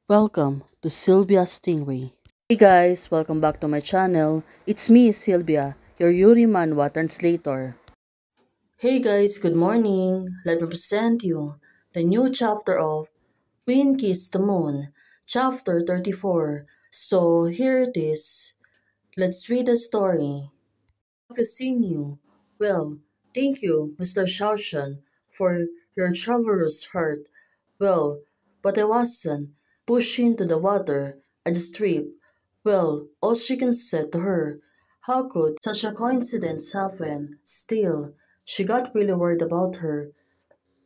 Welcome to Sylvia Stingray. Hey guys, welcome back to my channel. It's me, Sylvia, your Yuri Manhwa translator. Hey guys, good morning. Let me present you the new chapter of Queen Kiss the Moon, chapter 34. So here it is. Let's read the story. To see you. Well, thank you, Mr. Shaoshan, for your chivalrous heart. Well, but I wasn't pushed into the water. I just tripped. Well, all she can say to her, how could such a coincidence happen? Still, she got really worried about her.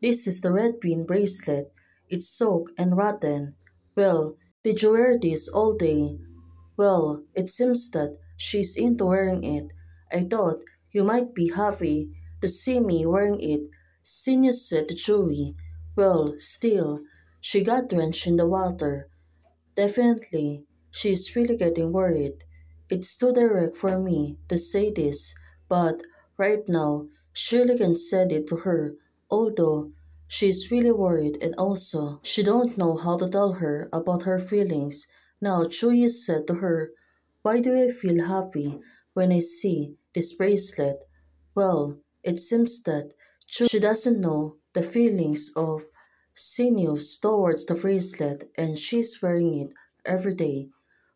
This is the red bean bracelet. It's soaked and rotten. Well, did you wear this all day? Well, it seems that she's into wearing it. I thought you might be happy to see me wearing it, Sinus said to Chewie. Well, still, she got drenched in the water. Definitely, she's really getting worried. It's too direct for me to say this, but right now, Shirley can say it to her, although she's really worried and also she don't know how to tell her about her feelings. Now Chuyi said to her, why do I feel happy when I see this bracelet? Well, it seems that she doesn't know the feelings of sinews towards the bracelet and she's wearing it every day.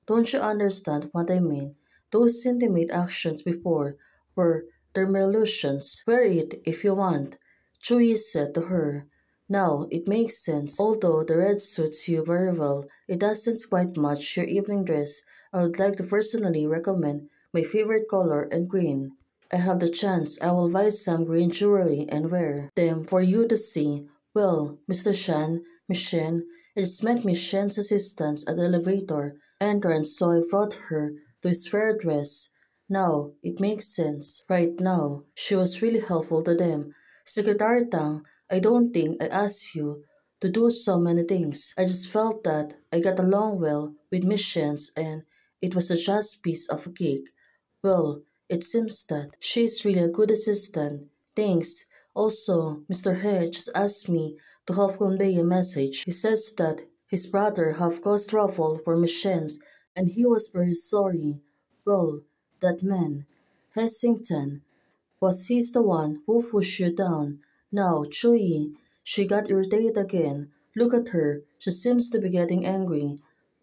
Don't you understand what I mean? Those intimate actions before were their illusions. Wear it if you want, Chuyi said to her. Now it makes sense. Although the red suits you very well, it doesn't quite match your evening dress. I would like to personally recommend my favorite color and green. I have the chance, I will buy some green jewelry and wear them for you to see. Well, Mr. Shan, Miss Shen, I just met Miss Shen's assistant at the elevator entrance, so I brought her to his fair dress. Now, it makes sense. Right now, she was really helpful to them. Secretary Tang, I don't think I asked you to do so many things. I just felt that I got along well with Miss Shen's and it was a just piece of a cake. Well, it seems that she's really a good assistant. Thanks. Also, Mr. He just asked me to help convey a message. He says that his brother have caused trouble for machines and he was very sorry. Well, that man, Hessington, was he's the one who pushed you down. Now, Chuyi, she got irritated again. Look at her, she seems to be getting angry.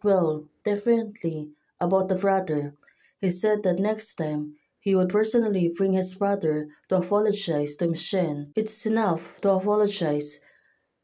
Well, definitely, about the brother. He said that next time he would personally bring his brother to apologize to Miss Shen. It's enough to apologize.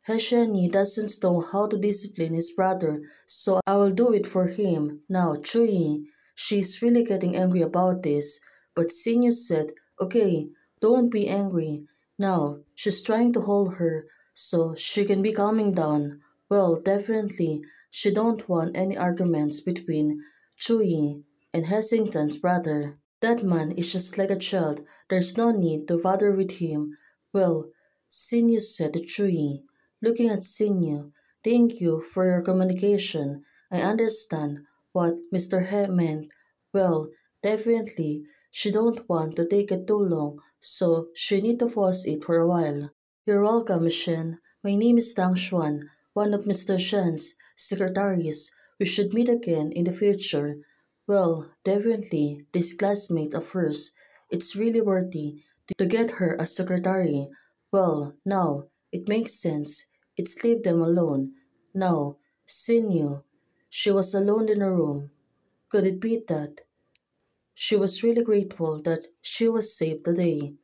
Hesheni doesn't know how to discipline his brother, so I will do it for him. Now, Chuyi, she's really getting angry about this, but Senior said, okay, don't be angry. Now, she's trying to hold her so she can be calming down. Well, definitely, she don't want any arguments between Chuyi and Hessington's brother. That man is just like a child. There's no need to bother with him. Well, Senior said to Chuyi. Looking at Sinyu, thank you for your communication. I understand what Mr. He meant. Well, definitely, she don't want to take it too long, so she need to pause it for a while. You're welcome, Shen. My name is Dang Xuan, one of Mr. Shen's secretaries. We should meet again in the future. Well, definitely, this classmate of hers, it's really worthy to get her a secretary. Well, now, it makes sense. It's leave them alone. Now, Sinyu, she was alone in her room. Could it be that? She was really grateful that she was saved today.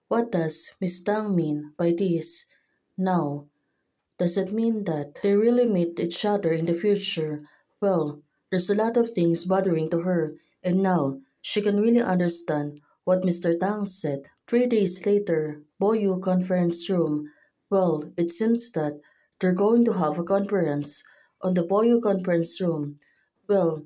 What does Miss Tang mean by this? Now, does it mean that they really meet each other in the future? Well, there's a lot of things bothering to her, and now she can really understand what Mr. Tang said. 3 days later, Boyu conference room. Well, it seems that they're going to have a conference on the Boyu conference room. Well,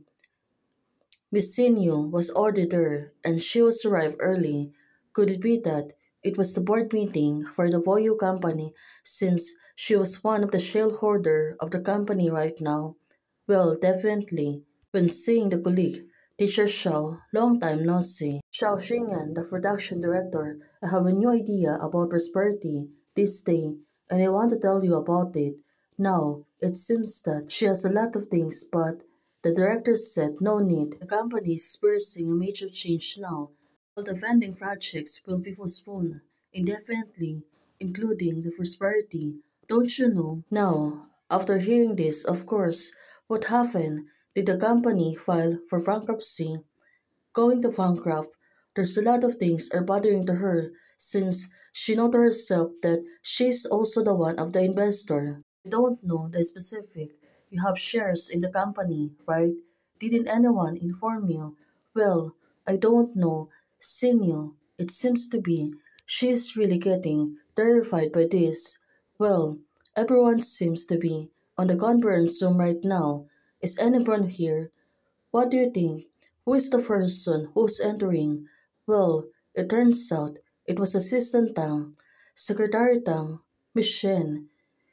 Miss Sinyo was ordered there, and she was arrived early. Could it be that it was the board meeting for the Voyo company since she was one of the shareholder of the company right now? Well, definitely. When seeing the colleague, Teacher Xiao, long time no see. Xiao Xingyan, the production director, I have a new idea about prosperity this day, and I want to tell you about it. Now, it seems that she has a lot of things, but the director said no need. The company is experiencing a major change now. All the vending projects will be postponed indefinitely, including the prosperity. Don't you know? Now, after hearing this, of course, what happened? Did the company file for bankruptcy? Going to bankrupt, there's a lot of things are bothering to her since she know to herself that she's also the one of the investor. I don't know the specific. You have shares in the company, right? Didn't anyone inform you? Well, I don't know. Sinyo, it seems to be. She's really getting terrified by this. Well, everyone seems to be on the conference room right now. Is anyone here? What do you think? Who is the person who's entering? Well, it turns out it was Assistant Tang, Secretary Tang, Miss Shen.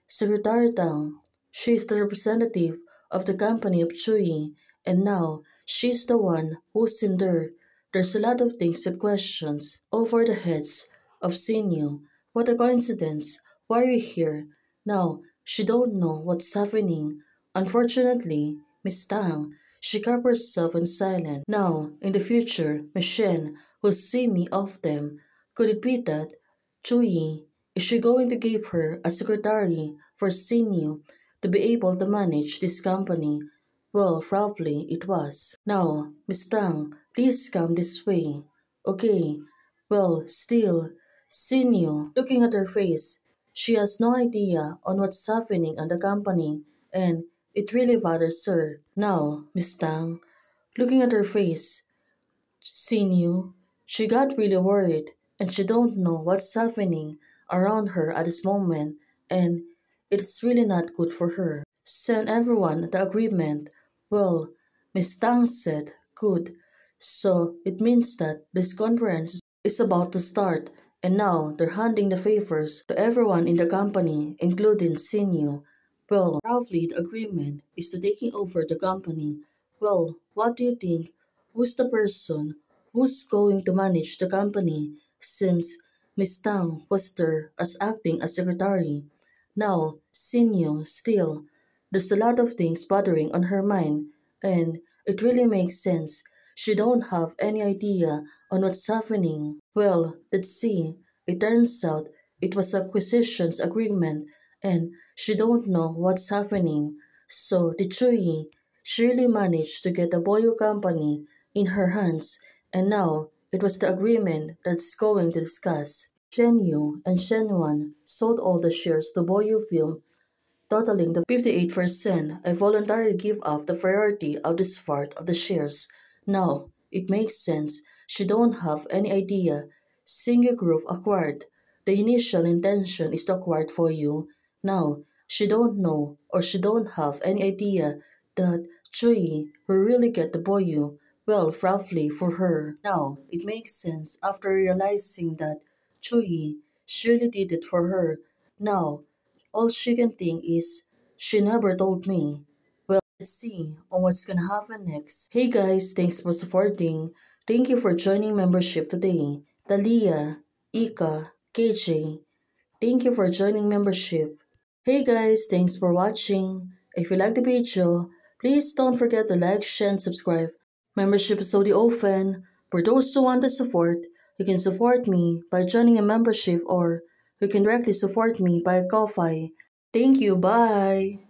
Secretary Tang, she is the representative of the company of Chui, and now she's the one who's in there. There's a lot of things and questions over the heads of Sinyu. What a coincidence. Why are you here? Now, she don't know what's happening. Unfortunately, Miss Tang, she kept herself in silence. Now, in the future, Miss Shen will see me of them. Could it be that Chui, is she going to give her a secretary for Sinyu to be able to manage this company? Well, probably it was. Now, Miss Tang, please come this way. Okay. Well, still, Sinyu, looking at her face, she has no idea on what's happening on the company, and it really bothers her. Now, Miss Tang, looking at her face, she knew. She got really worried and she don't know what's happening around her at this moment, and it's really not good for her. Send everyone the agreement. Well, Miss Tang said, good. So it means that this conference is about to start, and now they're handing the favors to everyone in the company, including Sinyu. Well, probably the agreement is to taking over the company. Well, what do you think? Who's the person who's going to manage the company since Miss Tang was there as acting as secretary? Now, Sinyo, still, there's a lot of things bothering on her mind, and it really makes sense. She don't have any idea on what's happening. Well, let's see. It turns out it was acquisitions agreement, and she don't know what's happening. So, the Chui, she really managed to get the Boyo company in her hands, and now it was the agreement that's going to discuss. Shen Yu and Shen Wan sold all the shares to Boyu Film, totaling the 58%. I voluntarily give up the priority of this part of the shares. Now, it makes sense. She don't have any idea. Single Group acquired. The initial intention is to acquire for you. Now, she don't know or she don't have any idea that Chui will really get the Boyu. Well, roughly for her. Now, it makes sense after realizing that Chui surely did it for her. Now, all she can think is, she never told me. Well, let's see on what's gonna happen next. Hey guys, thanks for supporting. Thank you for joining membership today. Dalia, Ika, KJ, thank you for joining membership. Hey guys, thanks for watching. If you like the video, please don't forget to like, share, and subscribe. Membership is already open. For those who want to support, you can support me by joining a membership or you can directly support me by Ko-Fi. Thank you, bye!